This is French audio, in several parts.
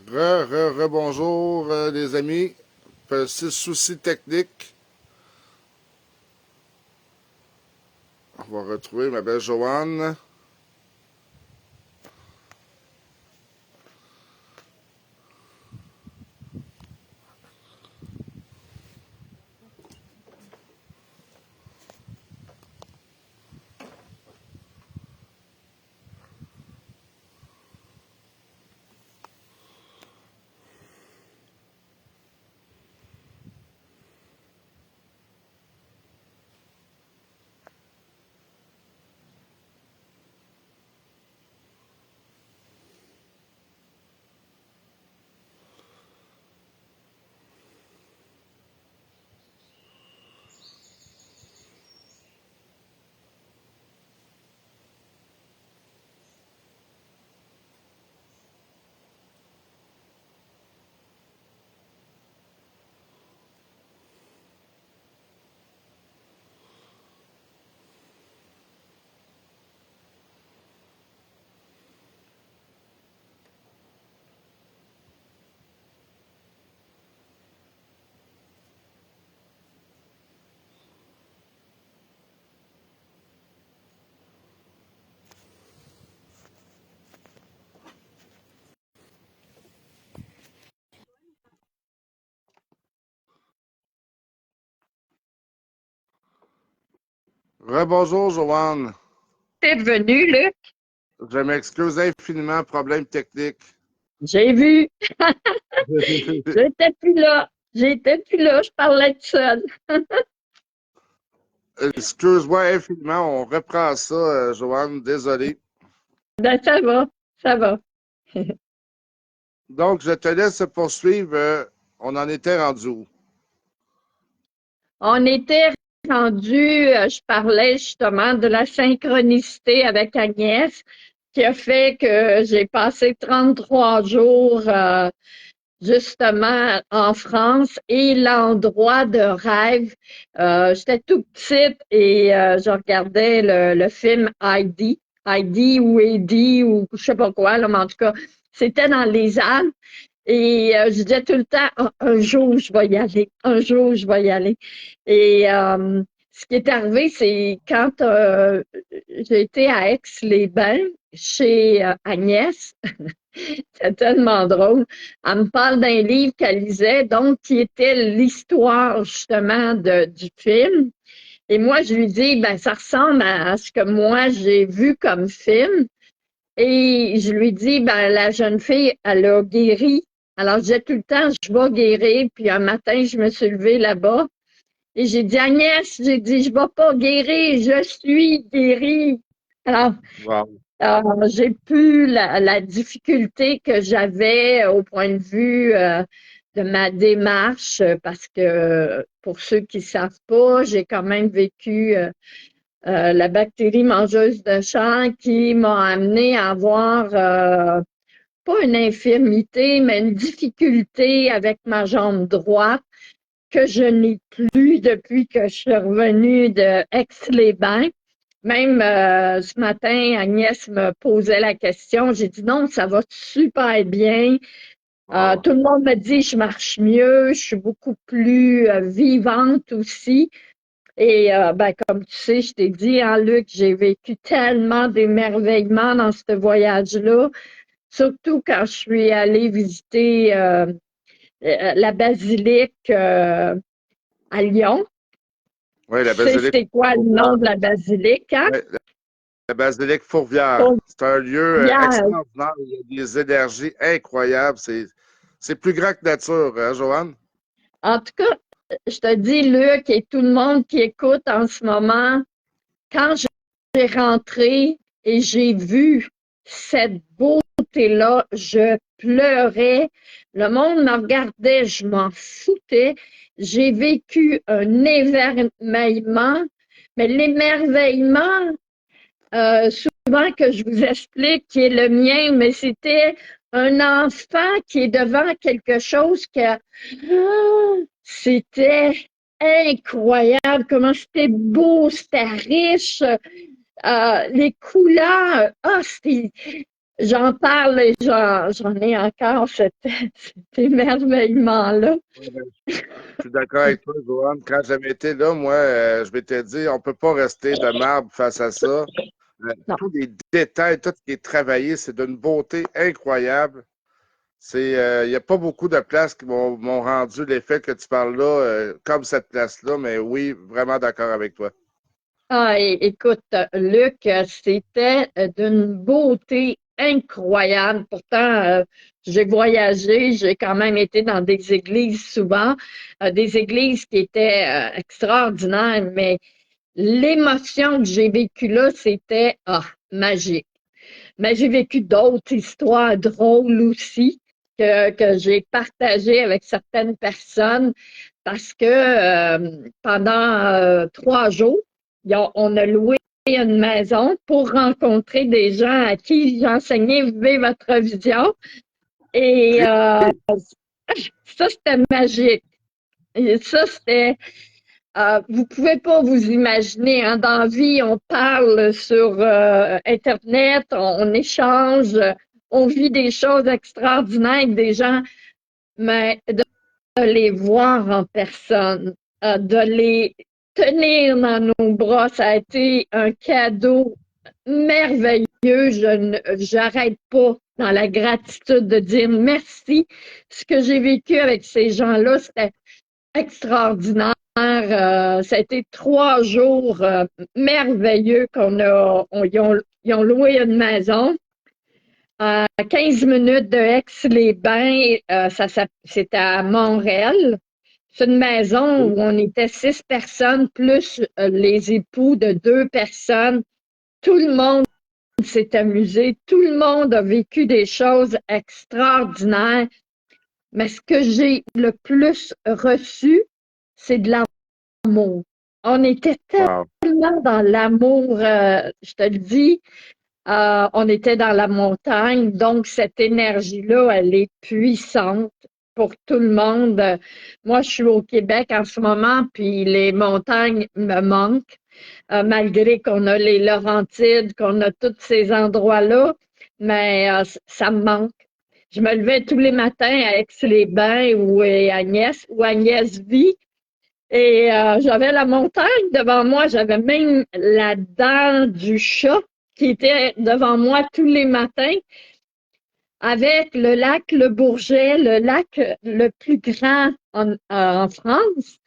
Bonjour les amis. Petit souci technique. On va retrouver ma belle Joanne. Rebonjour Joanne. T'es revenu, Luc? Je m'excuse infiniment, problème technique. J'ai vu. J'étais plus là. J'étais plus là. Je parlais de seul. Excuse-moi infiniment, on reprend ça, Joanne, désolé. Ben, ça va. Ça va. Donc, je te laisse poursuivre. On en était rendu où? On était rendu, je parlais justement de la synchronicité avec Agnès, qui a fait que j'ai passé 33 jours justement en France et l'endroit de rêve. J'étais tout petite et je regardais le film Heidi. Heidi ou Eddie ou je sais pas quoi, là, mais en tout cas, c'était dans les Alpes. Et je disais tout le temps, ah, un jour je vais y aller, un jour je vais y aller. Et ce qui est arrivé, c'est quand j'ai été à Aix-les-Bains chez Agnès, c'est tellement drôle. Elle me parle d'un livre qu'elle lisait, donc qui était l'histoire justement du film. Et moi, je lui dis, ben, ça ressemble à ce que moi j'ai vu comme film. Et je lui dis, ben, la jeune fille, elle a guéri. Alors, je disais tout le temps, je vais guérir. Puis un matin, je me suis levée là-bas et j'ai dit, Agnès, j'ai dit, je vais pas guérir, je suis guérie. Alors, Wow. j'ai pu la difficulté que j'avais au point de vue de ma démarche, parce que pour ceux qui savent pas, j'ai quand même vécu la bactérie mangeuse de chair qui m'a amené à avoir pas une infirmité, mais une difficulté avec ma jambe droite que je n'ai plus depuis que je suis revenue de Aix-les-Bains. Même ce matin, Agnès me posait la question. J'ai dit non, ça va super bien. Wow. Tout le monde me dit je marche mieux, je suis beaucoup plus vivante aussi. Et ben, comme tu sais, je t'ai dit, hein, Luc, j'ai vécu tellement d'émerveillements dans ce voyage-là, surtout quand je suis allée visiter la basilique à Lyon. Oui, Tu la sais, basilique c'est quoi le nom Fourvière. de la basilique, hein? Ouais, la basilique Fourvière. Oh, C'est un lieu yeah. extraordinaire. Il y a des énergies incroyables. C'est plus grand que nature, hein, Joanne? En tout cas, je te dis, Luc, et tout le monde qui écoute en ce moment, quand j'ai rentré et j'ai vu cette beauté-là, je pleurais. Le monde me regardait, je m'en foutais. J'ai vécu un émerveillement, mais l'émerveillement, souvent que je vous explique, qui est le mien, mais c'était un enfant qui est devant quelque chose que c'était incroyable, comment c'était beau, c'était riche, les couleurs, c'était j'en parle et j'en ai encore cet émerveillement-là. Ouais, ben, je suis d'accord avec toi, Joanne. Quand j'avais été là, moi, je m'étais dit, on peut pas rester de marbre face à ça. Non. Tous les détails, tout ce qui est travaillé, c'est d'une beauté incroyable. Il n'y a pas beaucoup de places qui m'ont rendu l'effet que tu parles là, comme cette place-là, mais oui, vraiment d'accord avec toi. Ah, écoute, Luc, c'était d'une beauté incroyable. Pourtant, j'ai voyagé, j'ai quand même été dans des églises souvent, des églises qui étaient extraordinaires, mais l'émotion que j'ai vécue là, c'était magique. Mais j'ai vécu d'autres histoires drôles aussi que j'ai partagées avec certaines personnes parce que pendant 3 jours, on a loué une maison pour rencontrer des gens à qui j'enseignais Vivez votre vision. Et ça, c'était magique. Et ça, c'était vous pouvez pas vous imaginer, hein, dans la vie, on parle sur Internet, on échange, on vit des choses extraordinaires avec des gens, mais de les voir en personne, de les tenir dans nos bras, ça a été un cadeau merveilleux. J'arrête pas dans la gratitude de dire merci. Ce que j'ai vécu avec ces gens-là, c'était extraordinaire. Ça a été 3 jours merveilleux ils ont loué une maison à 15 minutes de Aix-les-Bains. C'était à Montréal. C'est une maison où on était 6 personnes, plus les époux de 2 personnes. Tout le monde s'est amusé. Tout le monde a vécu des choses extraordinaires. Mais ce que j'ai le plus reçu, c'est de l'amour. On était Wow. tellement dans l'amour, je te le dis, on était dans la montagne, donc cette énergie-là, elle est puissante pour tout le monde. Moi, je suis au Québec en ce moment, puis les montagnes me manquent, malgré qu'on a les Laurentides, qu'on a tous ces endroits-là, mais ça me manque. Je me levais tous les matins à Aix-les-Bains où Agnès vit. Et j'avais la montagne devant moi, j'avais même la dent du chat qui était devant moi tous les matins, avec le lac Le Bourget, le lac le plus grand en France.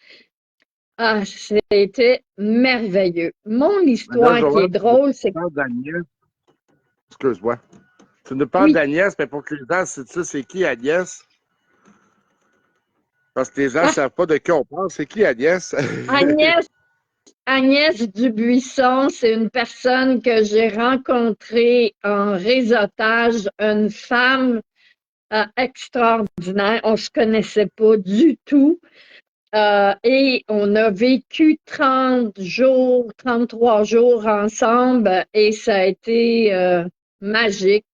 Ah, c'était merveilleux. Mon Mais là, histoire qui est Joanne, tu drôle, c'est nous que parles d'Agnès. Excuse-moi. Tu nous parles oui, d'Agnès, mais pour que les gens sachent, c'est qui Agnès? Parce que les gens ne savent pas de qui on parle. C'est qui Agnès? Agnès, Agnès Dubuisson, c'est une personne que j'ai rencontrée en réseautage, une femme extraordinaire. On se connaissait pas du tout. Et on a vécu 30 jours, 33 jours ensemble et ça a été magique.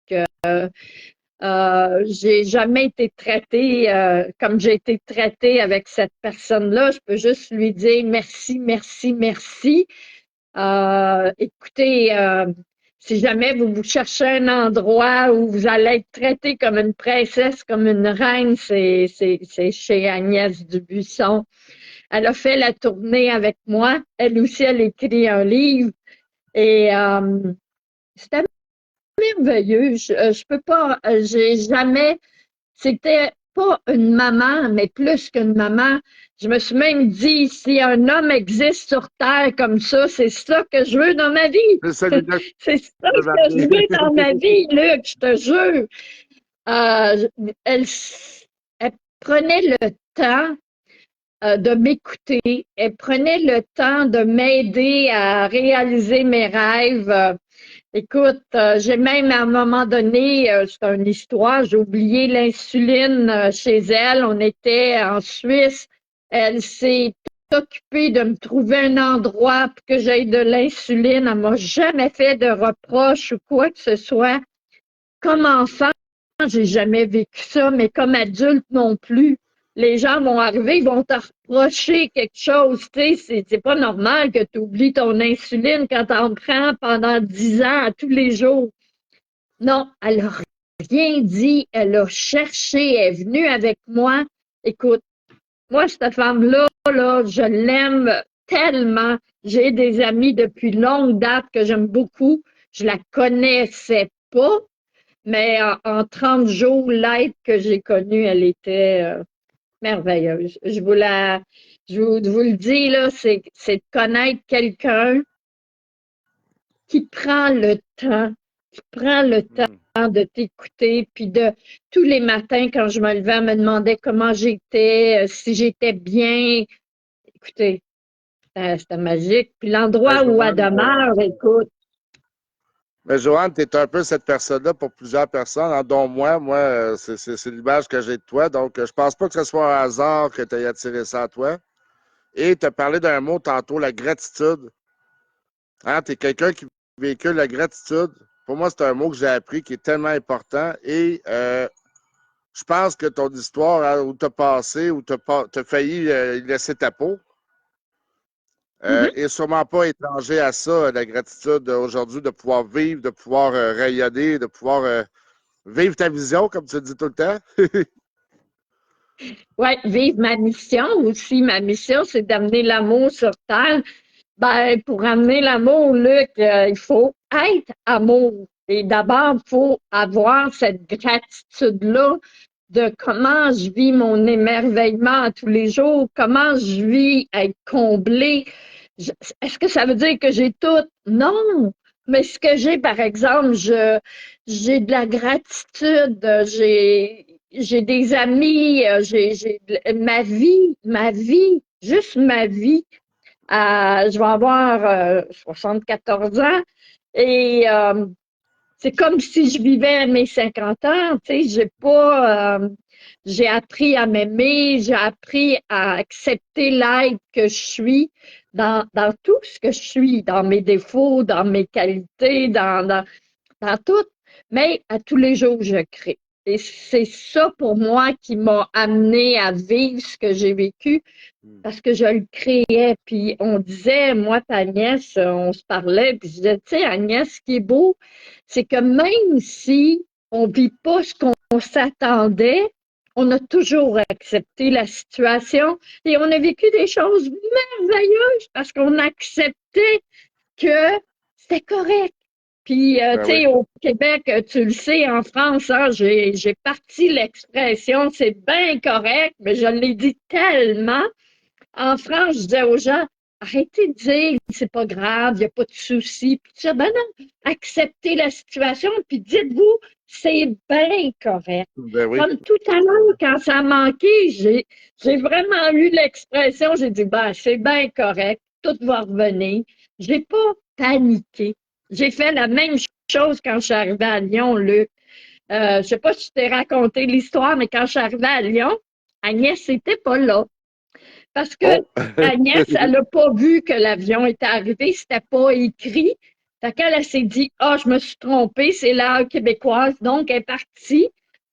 J'ai jamais été traitée comme j'ai été traitée avec cette personne-là. Je peux juste lui dire merci, merci, merci. Écoutez, si jamais vous cherchez un endroit où vous allez être traité comme une princesse, comme une reine, c'est chez Agnès Dubuisson. Elle a fait la tournée avec moi. Elle aussi, elle écrit un livre. Et c'était merveilleux. Je peux pas, j'ai jamais, c'était pas une maman, mais plus qu'une maman. Je me suis même dit, si un homme existe sur Terre comme ça, c'est ça que je veux dans ma vie. C'est celui-là que C'est ça je veux que je marier. veux dans ma vie, Luc, je te jure. Euh, elle, elle prenait le temps de m'écouter. Elle prenait le temps de m'aider à réaliser mes rêves. Écoute, j'ai même à un moment donné, c'est une histoire, j'ai oublié l'insuline chez elle. On était en Suisse. Elle s'est occupée de me trouver un endroit pour que j'aie de l'insuline. Elle m'a jamais fait de reproches ou quoi que ce soit. Comme enfant, j'ai jamais vécu ça, mais comme adulte non plus. Les gens vont arriver, ils vont te reprocher quelque chose. Tu sais, c'est pas normal que tu oublies ton insuline quand tu en prends pendant 10 ans, tous les jours. Non, elle a rien dit. Elle a cherché, elle est venue avec moi. Écoute, moi, cette femme-là, là, je l'aime tellement. J'ai des amis depuis longue date que j'aime beaucoup. Je la connaissais pas, mais en 30 jours, l'être que j'ai connue, elle était merveilleuse. Je vous le dis, là, c'est de connaître quelqu'un qui prend le temps, qui prend le temps Hmm. de t'écouter, puis de tous les matins, quand je me levais, elle me demandait comment j'étais, si j'étais bien. Écoutez, c'était magique. Puis Mais l'endroit où elle Joanne, demeure, écoute, Tu es un peu cette personne-là pour plusieurs personnes, hein, dont moi. Moi, c'est l'image que j'ai de toi. Donc, je pense pas que ce soit un hasard que tu aies attiré ça à toi. Et tu as parlé d'un mot tantôt, la gratitude. Hein, tu es quelqu'un qui véhicule la gratitude. Pour moi, c'est un mot que j'ai appris qui est tellement important. Et je pense que ton histoire, hein, où tu as passé, où tu as failli y laisser ta peau, mhm. est sûrement pas étranger à ça, la gratitude aujourd'hui, de pouvoir vivre, de pouvoir rayonner, de pouvoir vivre ta vision, comme tu le dis tout le temps. Ouais, vivre ma mission aussi. Ma mission, c'est d'amener l'amour sur Terre. Ben, pour amener l'amour, Luc, il faut être amour. Et d'abord, il faut avoir cette gratitude-là de comment je vis mon émerveillement tous les jours, comment je vis être comblée. Est-ce que ça veut dire que j'ai tout? Non. Mais ce que j'ai, par exemple, j'ai de la gratitude, j'ai des amis, ma vie, juste ma vie. Je vais avoir 74 ans et c'est comme si je vivais à mes 50 ans. Tu sais, j'ai appris à m'aimer, j'ai appris à accepter l'être que je suis dans tout ce que je suis, dans mes défauts, dans mes qualités, dans tout, mais à tous les jours, je crée. Et c'est ça pour moi qui m'a amené à vivre ce que j'ai vécu parce que je le créais. Puis on disait, moi, ta Agnès, on se parlait, puis je disais, tu sais, Agnès, ce qui est beau, c'est que même si on vit pas ce qu'on s'attendait, on a toujours accepté la situation et on a vécu des choses merveilleuses parce qu'on acceptait que c'était correct. Puis, Ben tu oui. sais, au Québec, tu le sais, en France, hein, j'ai parti l'expression, c'est bien correct, mais je l'ai dit tellement. En France, je disais aux gens, arrêtez de dire, c'est pas grave, il n'y a pas de souci. Puis, tu dis, ben non, acceptez la situation, puis dites-vous, c'est bien correct. Ben oui. Comme tout à l'heure, quand ça a manqué, j'ai vraiment eu l'expression, j'ai dit, ben, c'est bien correct, tout va revenir. J'ai pas paniqué. J'ai fait la même chose quand je suis arrivée à Lyon, Luc. Je sais pas si je t'ai raconté l'histoire, mais quand je suis arrivée à Lyon, Agnès n'était pas là. Parce que Oh! Agnès, elle n'a pas vu que l'avion était arrivé, c'était pas écrit. Fait qu'elle, elle s'est dit, ah, je me suis trompée, c'est l'heure québécoise. Donc, elle est partie,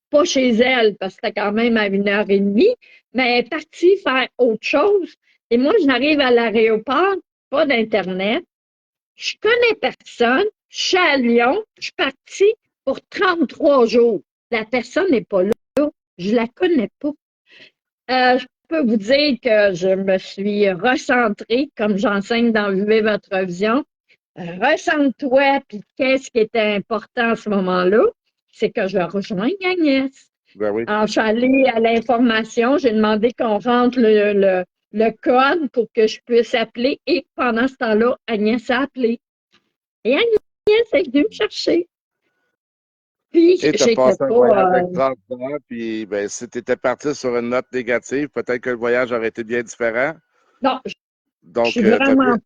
pas chez elle, parce que c'était quand même à 1h30, mais elle est partie faire autre chose. Et moi, j'arrive à l'aéroport, pas d'Internet, je connais personne, je suis à Lyon, je suis partie pour 33 jours. La personne n'est pas là, je la connais pas. Je peux vous dire que je me suis recentrée, comme j'enseigne dans Vivez votre vision. Recentre-toi, puis qu'est-ce qui était important à ce moment-là? C'est que je rejoigne Agnès. Ben oui. Alors, je suis allée à l'information, j'ai demandé qu'on rentre le code pour que je puisse appeler et pendant ce temps-là, Agnès a appelé. Et Agnès est venue me chercher. Puis, Et tu as j'étais passé un voyage pas, extraordinaire, puis ben, si tu étais parti sur une note négative, peut-être que le voyage aurait été bien différent. non, Donc, tu as bien.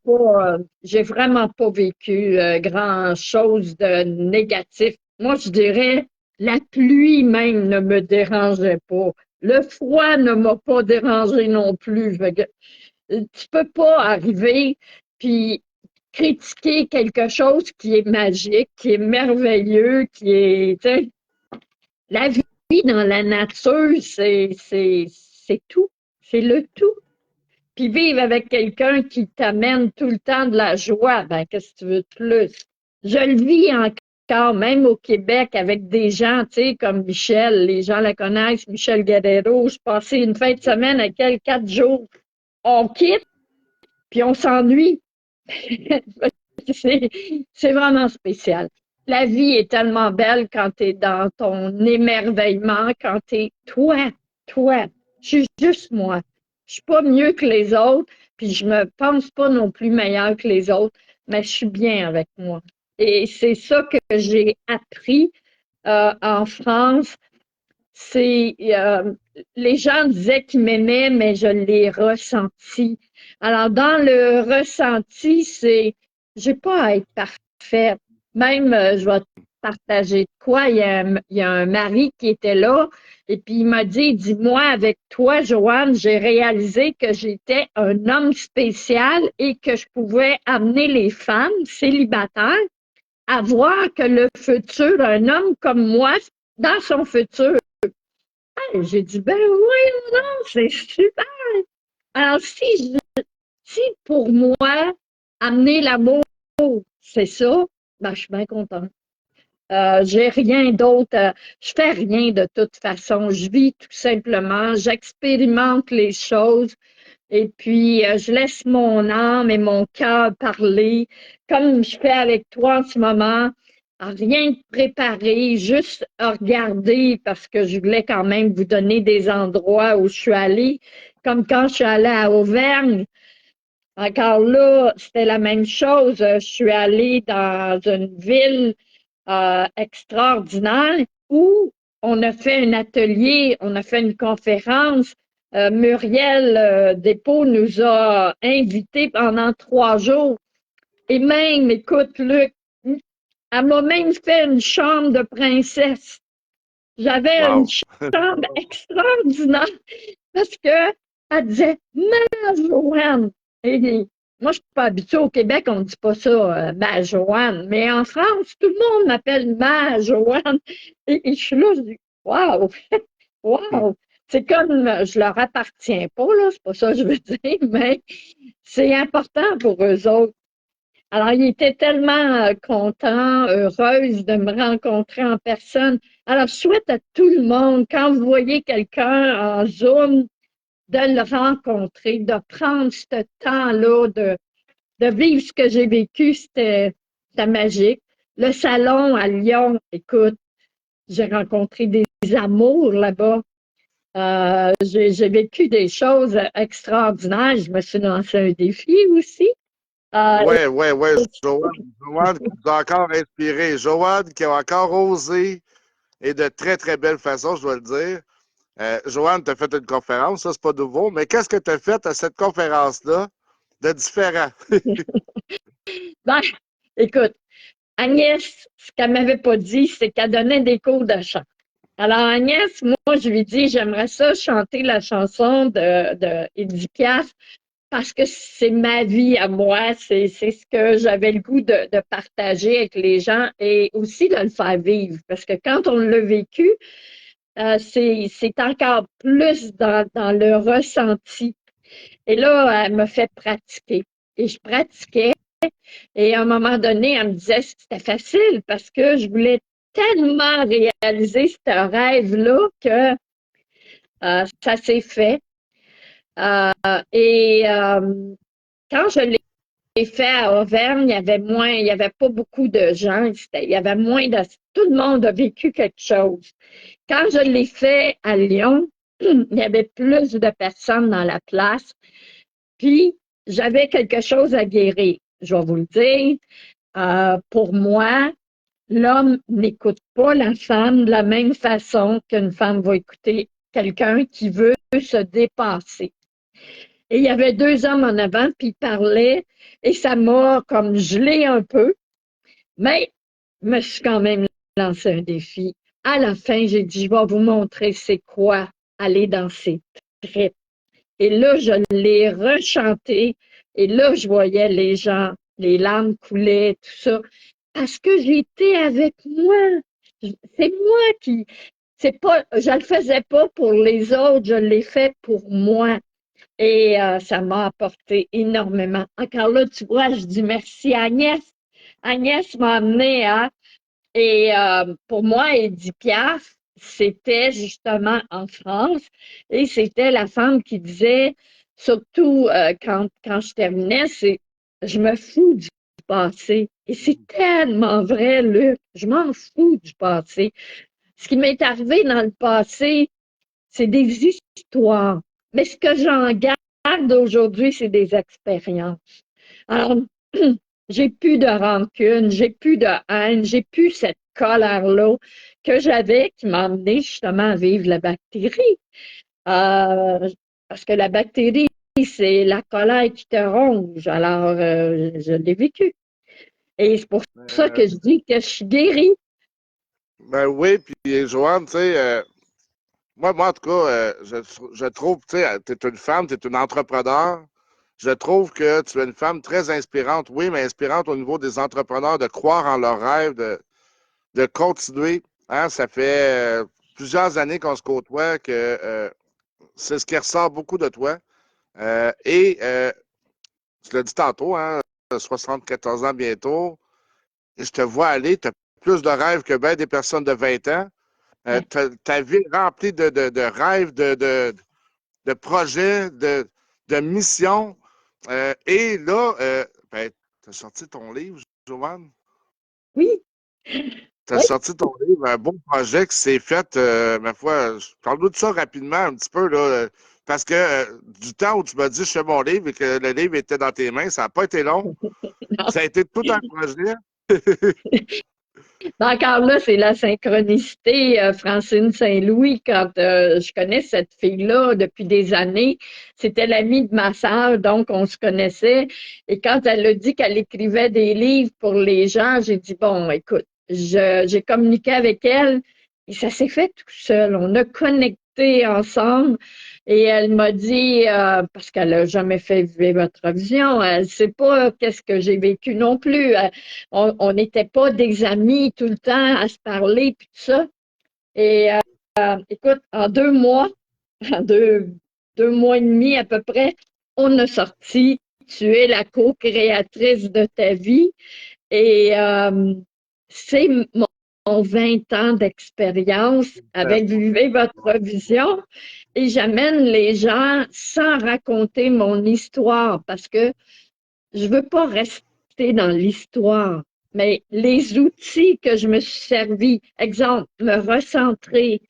j'ai vraiment pas vécu grand-chose de négatif. Moi, je dirais, la pluie même ne me dérangeait pas. Le froid ne m'a pas dérangé non plus. Fait que, tu peux pas arriver puis critiquer quelque chose qui est magique, qui est merveilleux, qui est, tu sais, la vie dans la nature, c'est tout. C'est le tout. Puis vivre avec quelqu'un qui t'amène tout le temps de la joie, ben qu'est-ce que tu veux de plus? Je le vis quand même au Québec avec des gens, tu sais, comme Michel, les gens la connaissent, Michel Guerrero. Je passais une fin de semaine avec elle, 4 jours. On quitte, puis on s'ennuie. C'est c'est vraiment spécial. La vie est tellement belle quand tu es dans ton émerveillement, quand tu es toi. Je suis juste moi. Je suis pas mieux que les autres, puis je me pense pas non plus meilleure que les autres, mais je suis bien avec moi. Et c'est ça que j'ai appris en France. C'est les gens disaient qu'ils m'aimaient, mais je l'ai ressenti. Alors, dans le ressenti, c'est j'ai pas à être parfaite. Même, je vais te partager de quoi. Il y a un mari qui était là, et puis il m'a dit, dis-moi, avec toi, Joanne, j'ai réalisé que j'étais un homme spécial et que je pouvais amener les femmes célibataires à voir que le futur, un homme comme moi, dans son futur, j'ai dit, ben oui, non, c'est super. Alors, si pour moi, amener l'amour, c'est ça, ben, je suis bien contente. J'ai rien d'autre, je fais rien de toute façon. Je vis tout simplement, j'expérimente les choses et puis je laisse mon âme et mon cœur parler comme je fais avec toi en ce moment. Rien de préparé, juste regarder parce que je voulais quand même vous donner des endroits où je suis allée, comme quand je suis allée à Auvergne. Encore là, c'était la même chose. Je suis allée dans une ville extraordinaire où on a fait un atelier, on a fait une conférence. Muriel Despaux nous a invités pendant 3 jours. Et même, écoute, Luc, elle m'a même fait une chambre de princesse. J'avais une Wow! chambre extraordinaire parce que elle disait Ma Joanne. Et moi, je suis pas habituée au Québec, on ne dit pas ça, Ma Joanne. Mais en France, tout le monde m'appelle Ma Joanne. Et je suis là, je dis Wow! Wow! C'est comme je leur appartiens pas, là, c'est pas ça que je veux dire, mais c'est important pour eux autres. Alors, il était tellement content, heureuse de me rencontrer en personne. Alors, je souhaite à tout le monde, quand vous voyez quelqu'un en Zoom, de le rencontrer, de prendre ce temps-là, de vivre ce que j'ai vécu, c'était magique. Le salon à Lyon, écoute, j'ai rencontré des amours là-bas. J'ai vécu des choses extraordinaires. Je me suis lancé un défi aussi. Euh, Ouais. Joanne qui nous a encore inspiré. Joanne qui a encore osé et de très, très belle façon, je dois le dire. Joanne, tu as fait une conférence, ça, c'est pas nouveau, mais qu'est-ce que tu as fait à cette conférence-là de différent? ben, écoute, Agnès, ce qu'elle m'avait pas dit, c'est qu'elle donnait des cours de chant. Alors, Agnès, moi, je lui dis, j'aimerais ça chanter la chanson de Edith Piaf parce que c'est ma vie à moi, c'est ce que j'avais le goût de partager avec les gens et aussi de le faire vivre. Parce que quand on l'a vécu, c'est encore plus dans le ressenti. Et là, elle me fait pratiquer. Et je pratiquais. Et à un moment donné, elle me disait que c'était facile parce que je voulais tellement réaliser ce rêve-là que ça s'est fait. Et quand je l'ai fait à Auvergne, il y avait pas beaucoup de gens. Il y avait moins de, tout le monde a vécu quelque chose. Quand je l'ai fait à Lyon, il y avait plus de personnes dans la place. Puis, j'avais quelque chose à guérir. Je vais vous le dire. Pour moi, l'homme n'écoute pas la femme de la même façon qu'une femme va écouter quelqu'un qui veut se dépasser. Et il y avait 2 hommes en avant, puis ils parlaient, et ça m'a comme gelé un peu, mais je me suis quand même lancé un défi. À la fin, j'ai dit, je vais vous montrer c'est quoi aller dans ces tripes. Et là, je l'ai rechanté, et là, je voyais les gens, les larmes coulaient, tout ça, parce que j'étais avec moi. C'est moi qui, c'est pas, je le faisais pas pour les autres, je l'ai fait pour moi. Et ça m'a apporté énormément. Encore là, tu vois, je dis merci à Agnès. Agnès m'a amené à Et pour moi, Edith Piaf, c'était justement en France et c'était la femme qui disait, surtout quand je terminais, c'est je me fous du passé. Et c'est tellement vrai, Luc. Je m'en fous du passé. Ce qui m'est arrivé dans le passé, c'est des histoires. Mais ce que j'en garde aujourd'hui, c'est des expériences. Alors, j'ai plus de rancune, j'ai plus de haine, j'ai plus cette colère-là que j'avais qui m'a amené justement à vivre la bactérie. Parce que la bactérie, c'est la colère qui te ronge. Alors, je l'ai vécu. Et c'est pour ça que je dis que je suis guérie. Ben oui, puis Joanne, tu sais, moi, en tout cas, je trouve, tu sais, tu es une femme, tu es une entrepreneur. Je trouve que tu es une femme très inspirante, oui, mais inspirante au niveau des entrepreneurs, de croire en leurs rêves, de continuer. Hein, ça fait plusieurs années qu'on se côtoie, que c'est ce qui ressort beaucoup de toi. Tu l'as dit tantôt, hein, 74 ans bientôt, et je te vois aller, tu as plus de rêves que bien des personnes de 20 ans. Ta vie est remplie de rêves, de projets, de missions. Et là, ben, tu as sorti ton livre, Joanne. Oui, Tu as oui. sorti ton livre, un beau projet qui s'est fait, ma foi, parle-nous de ça rapidement un petit peu, là, parce que du temps où tu m'as dit je fais mon livre et que le livre était dans tes mains, ça n'a pas été long. Ça a été tout un projet. Encore là, c'est la synchronicité, Francine Saint-Louis, quand je connais cette fille-là depuis des années. C'était l'amie de ma sœur, donc on se connaissait. Et quand elle a dit qu'elle écrivait des livres pour les gens, j'ai dit, bon, écoute, j'ai communiqué avec elle et ça s'est fait tout seul. On a connecté ensemble et elle m'a dit, parce qu'elle n'a jamais fait vivre votre vision, elle ne sait pas qu'est-ce que j'ai vécu non plus. On n'était pas des amis tout le temps à se parler, puis tout ça. Et écoute, en 2 mois, en deux mois et demi à peu près, on a sorti Tu es la co-créatrice de ta vie. Et c'est mon 20 ans d'expérience avec Vivez votre vision. Et j'amène les gens sans raconter mon histoire parce que je veux pas rester dans l'histoire, mais les outils que je me suis servi, exemple, me recentrer,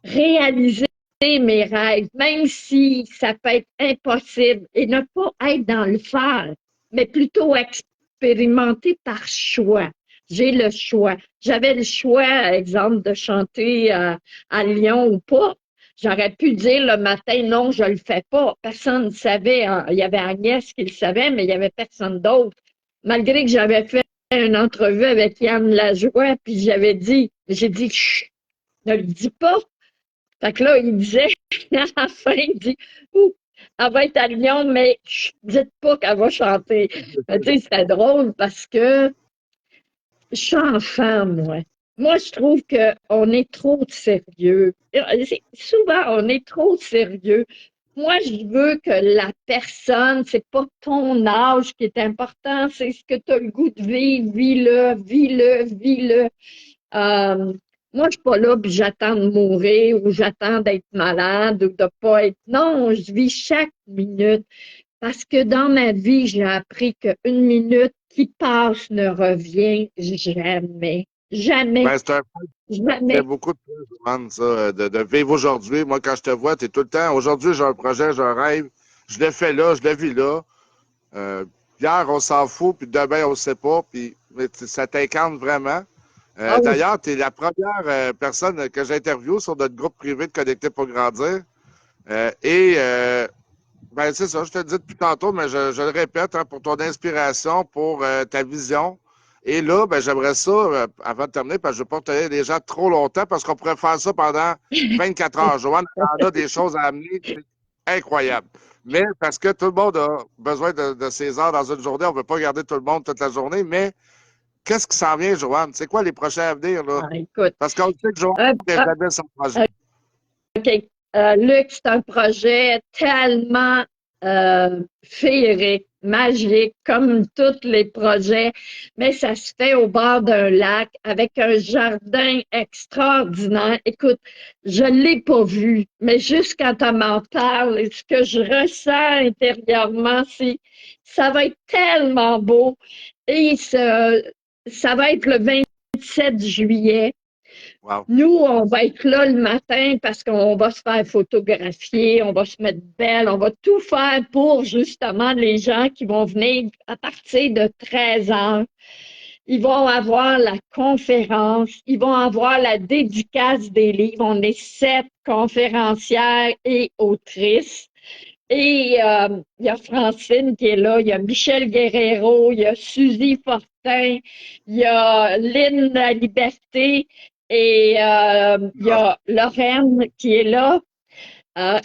réaliser mes rêves, même si ça peut être impossible, et ne pas être dans le faire, mais plutôt expérimenter par choix. J'ai le choix. J'avais le choix, exemple, de chanter à Lyon ou pas. J'aurais pu dire le matin, non, je le fais pas. Personne ne savait. Hein. Il y avait Agnès qui le savait, mais il y avait personne d'autre. Malgré que j'avais fait une entrevue avec Yann Lajoie, puis j'ai dit, chut, ne le dis pas. Fait que là, il disait, à la fin, il dit, ouh, elle va être à Lyon, mais chut, dites pas qu'elle va chanter. Tu sais, c'était drôle parce que je suis enfant, moi. Moi, je trouve qu'on est trop sérieux. Souvent, on est trop sérieux. Moi, je veux que la personne, c'est pas ton âge qui est important, c'est ce que tu as le goût de vivre, vis-le, vis-le, vis-le. Moi, je suis pas là, puis j'attends de mourir ou j'attends d'être malade ou de pas être. Non, je vis chaque minute. Parce que dans ma vie, j'ai appris qu'une minute qui passe ne revient jamais. Jamais. Ben, c'est Jamais. beaucoup de choses, ça, de vivre aujourd'hui. Moi, quand je te vois, tu es tout le temps. Aujourd'hui, j'ai un projet, j'ai un rêve. Je le fais là, je le vis là. Hier, on s'en fout, puis demain, on ne sait pas. Puis, mais ça t'incarne vraiment. Ah oui. D'ailleurs, tu es la première personne que j'interviewe sur notre groupe privé de Connecter pour grandir. Ben, c'est ça, je te le dis depuis tantôt, mais je le répète, hein, pour ton inspiration, pour ta vision. Et là, ben, j'aimerais ça, avant de terminer, parce que je ne veux pas tenir les gens trop longtemps, parce qu'on pourrait faire ça pendant 24 heures. Joanne, elle a des choses à amener, c'est incroyable. Mais parce que tout le monde a besoin de ces heures dans une journée, on ne veut pas garder tout le monde toute la journée, mais qu'est-ce qui s'en vient, Joanne? C'est quoi les prochains à venir, là? Ah, écoute. Parce qu'on sait que Joanne Euh, n'est euh, jamais son projet. OK. Luc, c'est un projet tellement féerique, magique, comme tous les projets, mais ça se fait au bord d'un lac avec un jardin extraordinaire. Écoute, je ne l'ai pas vu, mais juste quand on m'en parle, et ce que je ressens intérieurement, c'est ça va être tellement beau. Et ça va être le 27 juillet. Wow. Nous, on va être là le matin parce qu'on va se faire photographier, on va se mettre belle, on va tout faire pour justement les gens qui vont venir à partir de 13 heures. Ils vont avoir la conférence, ils vont avoir la dédicace des livres. On est 7 conférencières et autrices. Et il y a Francine qui est là, il y a Michel Guerrero, il y a Suzy Fortin, il y a Lynn La Liberté et il y a Lorraine qui est là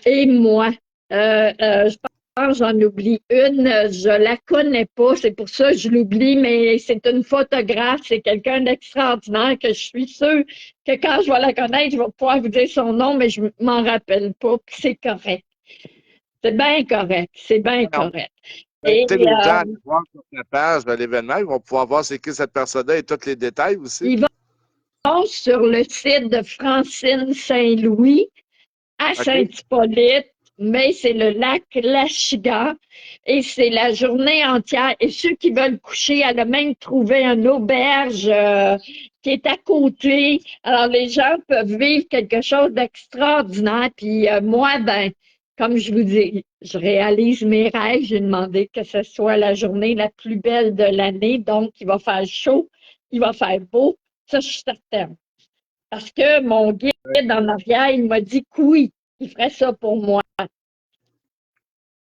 et moi. Je pense que j'en oublie une, je la connais pas, c'est pour ça que je l'oublie, mais c'est une photographe, c'est quelqu'un d'extraordinaire que je suis sûre que quand je vais la connaître, je vais pouvoir vous dire son nom, mais je m'en rappelle pas, puis c'est correct. C'est bien correct, c'est bien Alors, correct. on va Et inviter les gens à aller voir sur la page de l'événement. Ils vont pouvoir voir c'est qui cette personne-là et tous les détails aussi. ils vont sur le site de Francine Saint-Louis à OK? Saint-Hippolyte, mais c'est le lac Lachigan et c'est la journée entière. Et ceux qui veulent coucher, elle a même trouvé une auberge qui est à côté. Alors, les gens peuvent vivre quelque chose d'extraordinaire. Puis moi, ben, comme je vous dis, je réalise mes rêves. J'ai demandé que ce soit la journée la plus belle de l'année. Donc, il va faire chaud, il va faire beau. Ça, je suis certaine. Parce que mon guide en arrière, il m'a dit que oui, il ferait ça pour moi.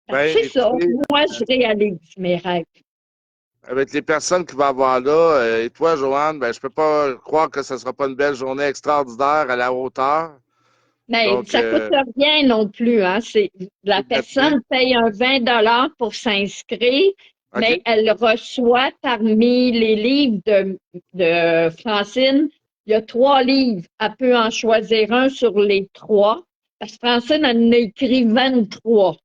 Ben, C'est ça. écoutez, Moi, je réalise mes rêves. avec les personnes qu'il va y avoir là, et toi, Joanne, ben, je peux pas croire que ce ne sera pas une belle journée extraordinaire à la hauteur. Mais Donc, ça coûte rien non plus, hein. La c'est gratuit. personne paye un 20 $ pour s'inscrire, mais OK? elle reçoit parmi les livres de Francine, il y a 3 livres. Elle peut en choisir un sur les 3, parce que Francine en a écrit 23.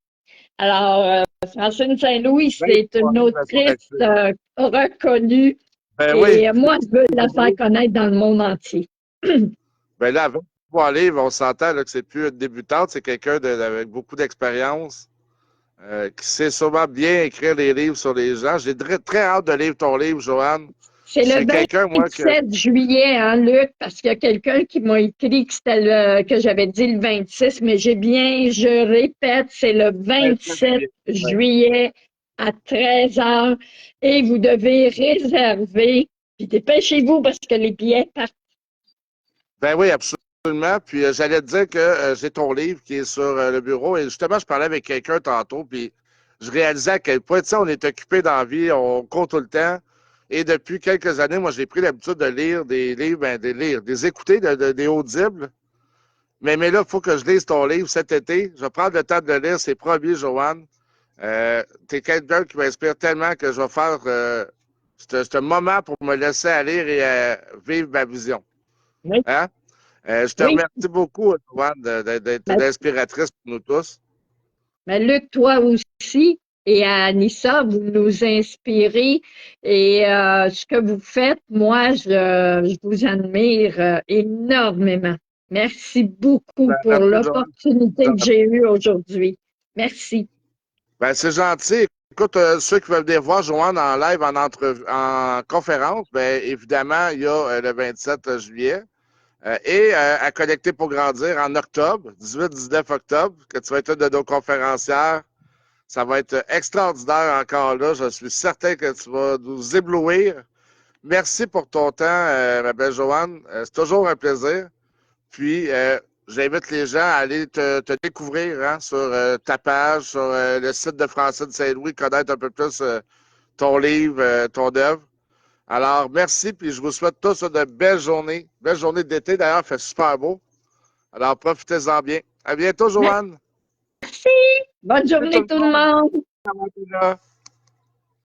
Alors, Francine Saint-Louis, c'est 23 une livres à son autrice actif. reconnue Ben oui. et moi, je veux la faire connaître dans le monde entier. Ben là, avec 23 livres, on s'entend là, que c'est plus une débutante, c'est quelqu'un avec beaucoup d'expérience, qui sait sûrement bien écrire les livres sur les gens. J'ai très, très hâte de lire ton livre, Joanne. C'est le C'est quelqu'un, moi, que 27 juillet, hein, Luc, parce qu'il y a quelqu'un qui m'a écrit que c'était que j'avais dit le 26, mais je répète, c'est le 27 ouais. juillet à 13 heures et vous devez réserver. Puis dépêchez-vous parce que les billets partent. Ben oui, absolument. Puis j'allais te dire que j'ai ton livre qui est sur le bureau. Et justement, je parlais avec quelqu'un tantôt, puis je réalisais à quel point, tu sais, on est occupé dans la vie, on court tout le temps. Et depuis quelques années, moi, j'ai pris l'habitude de lire des livres, ben, des écouter des audibles. Mais là, il faut que je lise ton livre cet été. Je vais prendre le temps de le lire, c'est promis, Joanne. Tu es quelqu'un qui m'inspire tellement que je vais faire ce moment pour me laisser aller et vivre ma vision. Oui, Hein? Je te oui. remercie beaucoup, Joanne, d'être Ben, une inspiratrice pour nous tous. ben, Luc, toi aussi, et à Anissa, vous nous inspirez. Et ce que vous faites, moi, je vous admire énormément. Merci beaucoup Ben, pour merci, Joanne. l'opportunité que j'ai eue aujourd'hui. Merci. Ben, c'est gentil. Écoute, ceux qui veulent venir voir Joanne en live, en conférence, ben, évidemment, il y a le 27 juillet. Et à Connecter pour grandir en octobre, 18-19 octobre, que tu vas être une de nos conférencières. Ça va être extraordinaire encore là. Je suis certain que tu vas nous éblouir. Merci pour ton temps, ma belle Joanne. C'est toujours un plaisir. Puis, j'invite les gens à aller te découvrir hein, sur ta page, sur le site de Francine Saint-Louis, connaître un peu plus ton livre, ton œuvre. Alors, merci, puis je vous souhaite tous une belle journée. Belle journée d'été, d'ailleurs, il fait super beau. Alors, profitez-en bien. À bientôt, Joanne. Merci. Bonne Salut tout journée le tout le monde. monde. Comment tu vas?